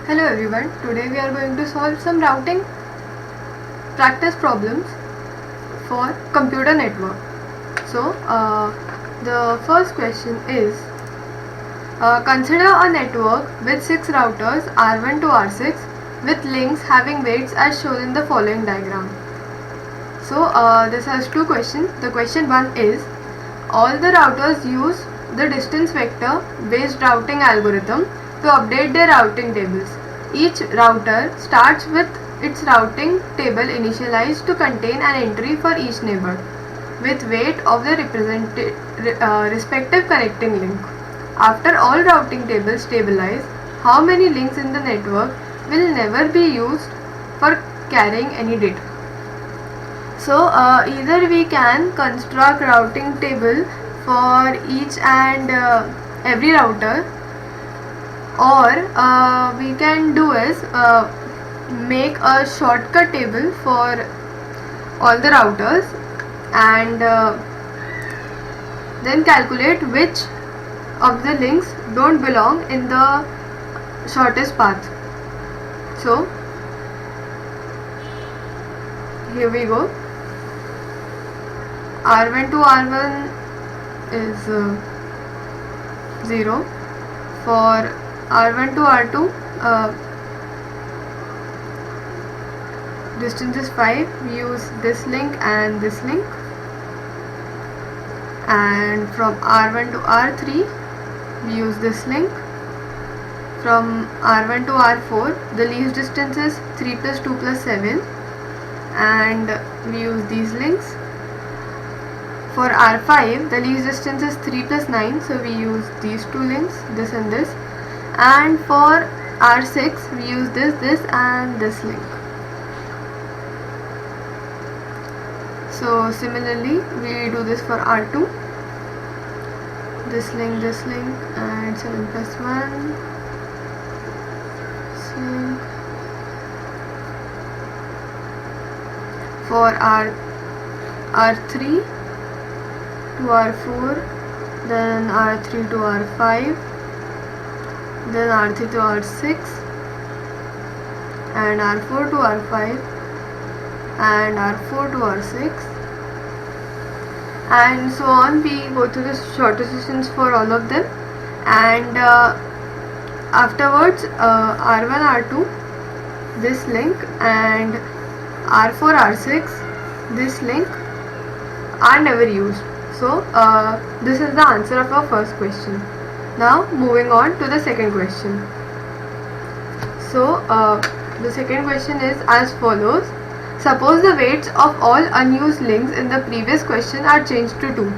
Hello everyone, today we are going to solve some routing practice problems for computer network. So the first question is, consider a network with 6 routers R1 to R6 with links having weights as shown in the following diagram. So this has two questions. The question 1 is, all the routers use the distance vector based routing algorithm to update their routing tables. Each router starts with its routing table initialized to contain an entry for each neighbor with weight of the respective connecting link. After all routing tables stabilize, how many links in the network will never be used for carrying any data? So either we can construct routing table for each and every router, or we can do is make a shortcut table for all the routers and then calculate which of the links don't belong in the shortest path. So here we go. R1 to R1 is 0. For R1 to R2 distance is 5. We use this link and this link. And from R1 to R3 we use this link. From R1 to R4 the least distance is 3 plus 2 plus 7 and we use these links. For R5 the least distance is 3 plus 9, so we use these two links, this and this. And for R6 we use this and this link. So similarly we do this for R2, this link and 7 plus 1, this link. For R3 to R4, then R3 to R5, then R3 to R6 and R4 to R5 and R4 to R6 and so on. We go through the shortest distance for all of them, and afterwards R1 R2 this link and R4 R6 this link are never used. So this is the answer of our first question. Now moving on to the second question. So the second question is as follows. Suppose the weights of all unused links in the previous question are changed to 2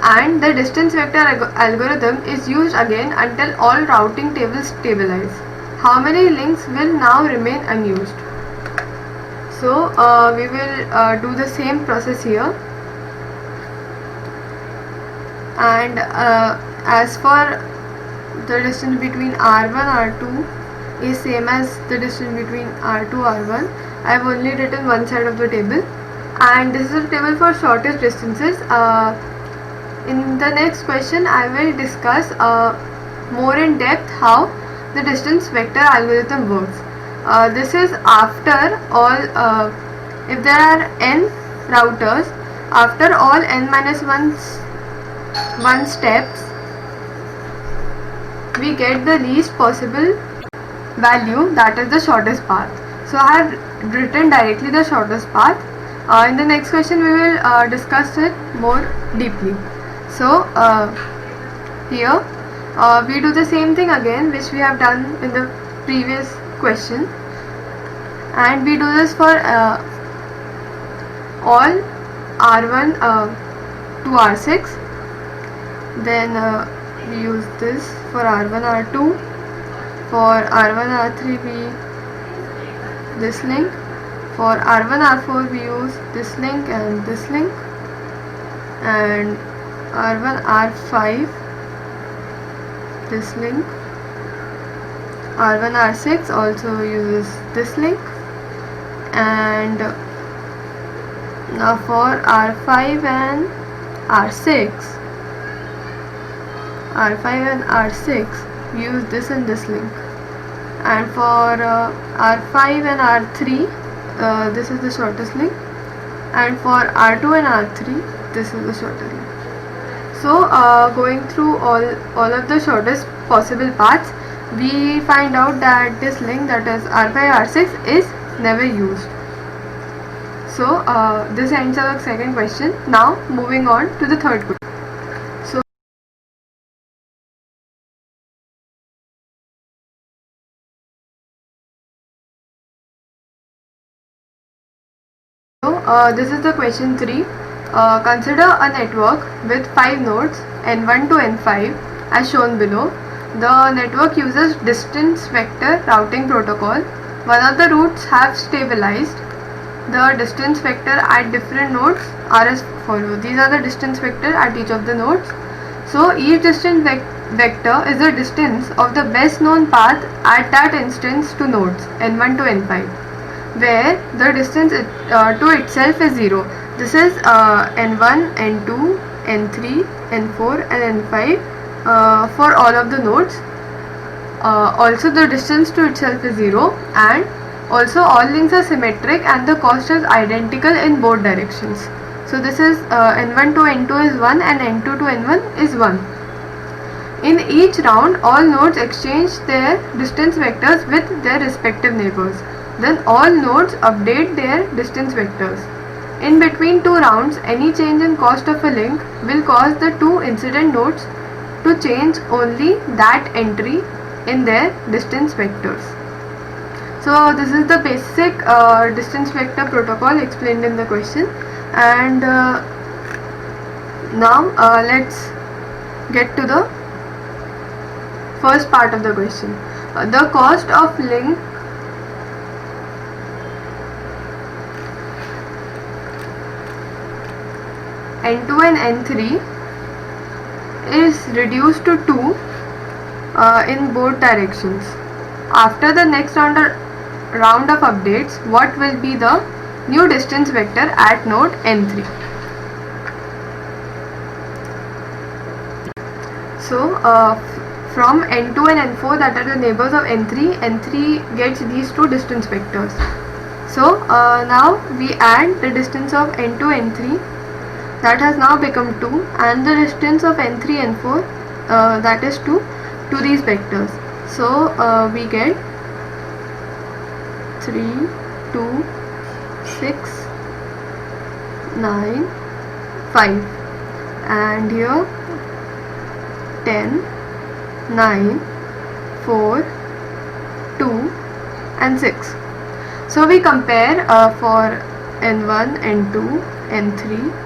and the distance vector algorithm is used again until all routing tables stabilize. How many links will now remain unused? So we will do the same process here, and as for the distance between R1 R2 is same as the distance between R2 R1. I have only written one side of the table, and this is a table for shortest distances. In the next question I will discuss more in depth how the distance vector algorithm works. This is after all, if there are n routers, after all n minus 1 steps we get the least possible value, that is the shortest path. So I have written directly the shortest path. In the next question we will discuss it more deeply. So here we do the same thing again which we have done in the previous question, and we do this for all R1 to R6. Then we use this for R1 R2. For R1 R3 we this link. For R1 R4 we use this link and this link, and R1 R5 this link. R1 R6 also uses this link, and now for R5 and R6 use this and this link. And for R5 and R3, this is the shortest link, and for R2 and R3, this is the shorter link. So going through all of the shortest possible paths, we find out that this link, that is R5 R6, is never used. So this ends our second question. Now moving on to the third question. This is the question 3. Consider a network with 5 nodes n1 to n5 as shown below. The network uses distance vector routing protocol. One of the routes have stabilized. The distance vector at different nodes are as follows. These are the distance vector at each of the nodes. So each distance vector is the distance of the best known path at that instance to nodes n1 to n5, where the distance to itself is 0. This is n1, n2, n3, n4 and n5 for all of the nodes. Also the distance to itself is 0, and also all links are symmetric and the cost is identical in both directions. So this is n1 to n2 is 1 and n2 to n1 is 1. In each round, all nodes exchange their distance vectors with their respective neighbors. Then all nodes update their distance vectors. In between two rounds, any change in cost of a link will cause the two incident nodes to change only that entry in their distance vectors. So this is the basic distance vector protocol explained in the question. And now let's get to the first part of the question. The cost of link n2 and n3 is reduced to 2 in both directions. After the next round of updates, what will be the new distance vector at node n3? So from n2 and n4, that are the neighbors of n3, n3 gets these two distance vectors. So now we add the distance of n2, n3, that has now become 2, and the distance of n3, n4, that is 2, to these vectors. So we get 3, 2, 6, 9, 5, and here 10, 9, 4, 2 and 6. So we compare for n1, n2, n3,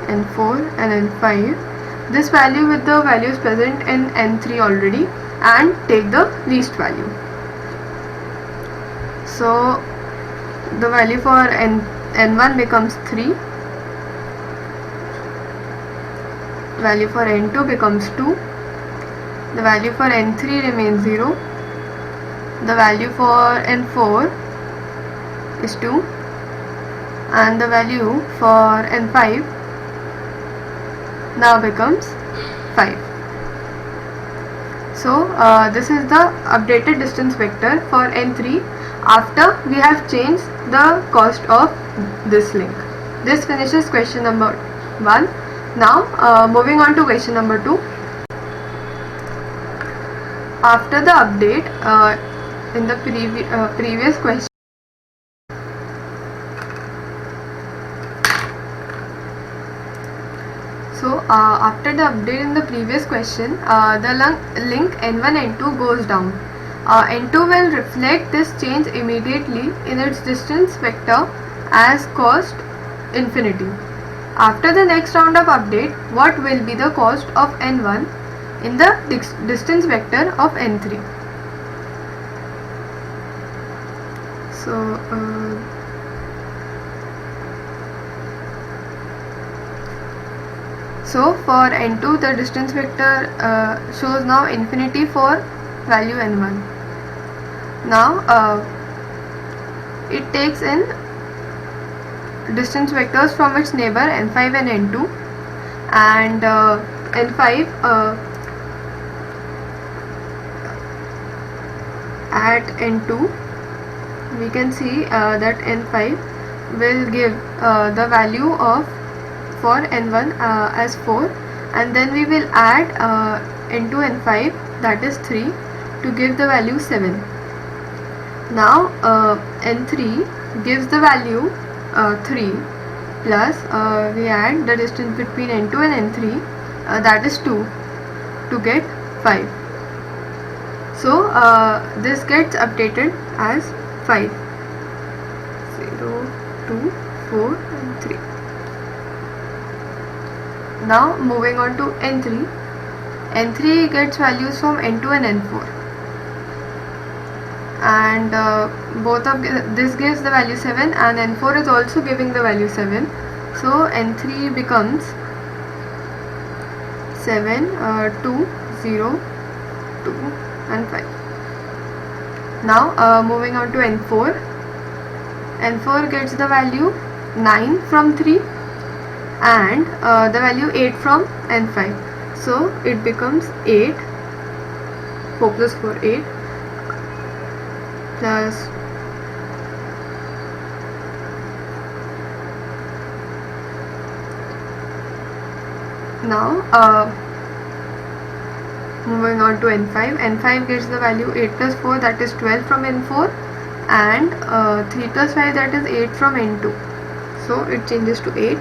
n4 and n5 this value with the values present in n3 already and take the least value. So the value for n1 becomes 3, value for n2 becomes 2, the value for n3 remains 0, the value for n4 is 2, and the value for n5 now becomes 5. So this is the updated distance vector for n3 after we have changed the cost of this link. This finishes question number 1. Now moving on to question number 2. After the update in the previous question, so after the update in the previous question, the link n1 n2 goes down. n2 will reflect this change immediately in its distance vector as cost infinity. After the next round of update, what will be the cost of n1 in the distance vector of n3? So for n2 the distance vector shows now infinity for value n1. Now it takes in distance vectors from its neighbor n5 and n2, and n5 at n2, we can see that n5 will give the value of for n1 as 4, and then we will add n2 n5, that is 3, to give the value 7. Now n3 gives the value 3 plus we add the distance between n2 and n3, that is 2, to get 5. So this gets updated as 5, 0, 2, 4 and 3. Now moving on to n3. n3 gets values from n2 and n4, and both of this gives the value 7, and n4 is also giving the value 7. So n3 becomes 7, 2, 0, 2 and 5. Now moving on to n4. n4 gets the value 9 from 3 and the value 8 from n5. So it becomes 8, 4 plus 4, 8, plus now moving on to n5. n5 gets the value 8 plus 4, that is 12 from n4, and 3 plus 5, that is 8 from n2. So it changes to 8,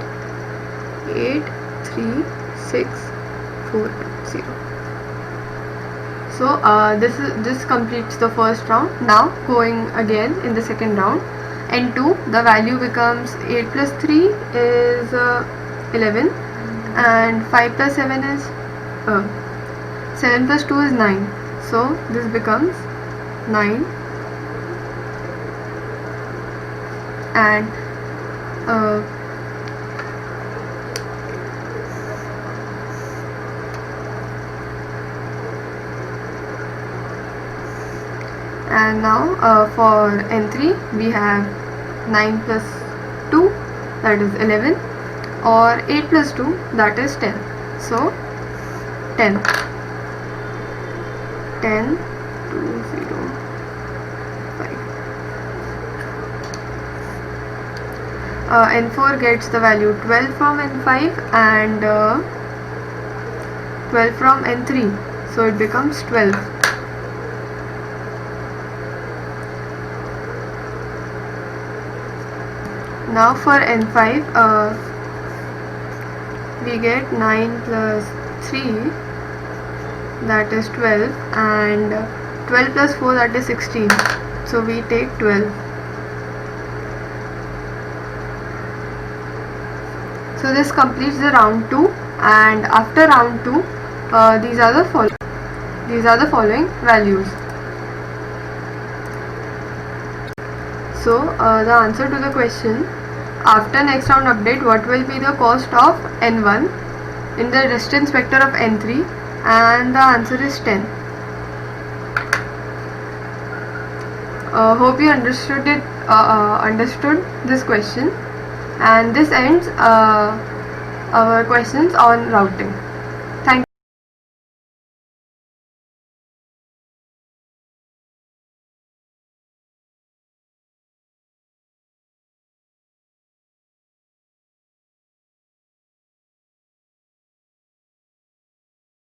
8, 3, 6, 4, 0. So this completes the first round. Now going again in the second round. n2, the value becomes 8 plus 3 is 11, and 5 plus 7 is 7 plus 2 is 9. So this becomes 9, and now for n3 we have 9 plus 2, that is 11, or 8 plus 2, that is 10. So 10, 10, 2, 0, 5. n4 gets the value 12 from n5 and 12 from n3, so it becomes 12. Now for n5 we get 9 plus 3, that is 12, and 12 plus 4, that is 16. So we take 12. So this completes the round 2, and after round 2 these are the following values. So the answer to the question, after next round update, what will be the cost of n1 in the distance vector of n3, and the answer is 10. Hope you understood this question, and this ends our questions on routing.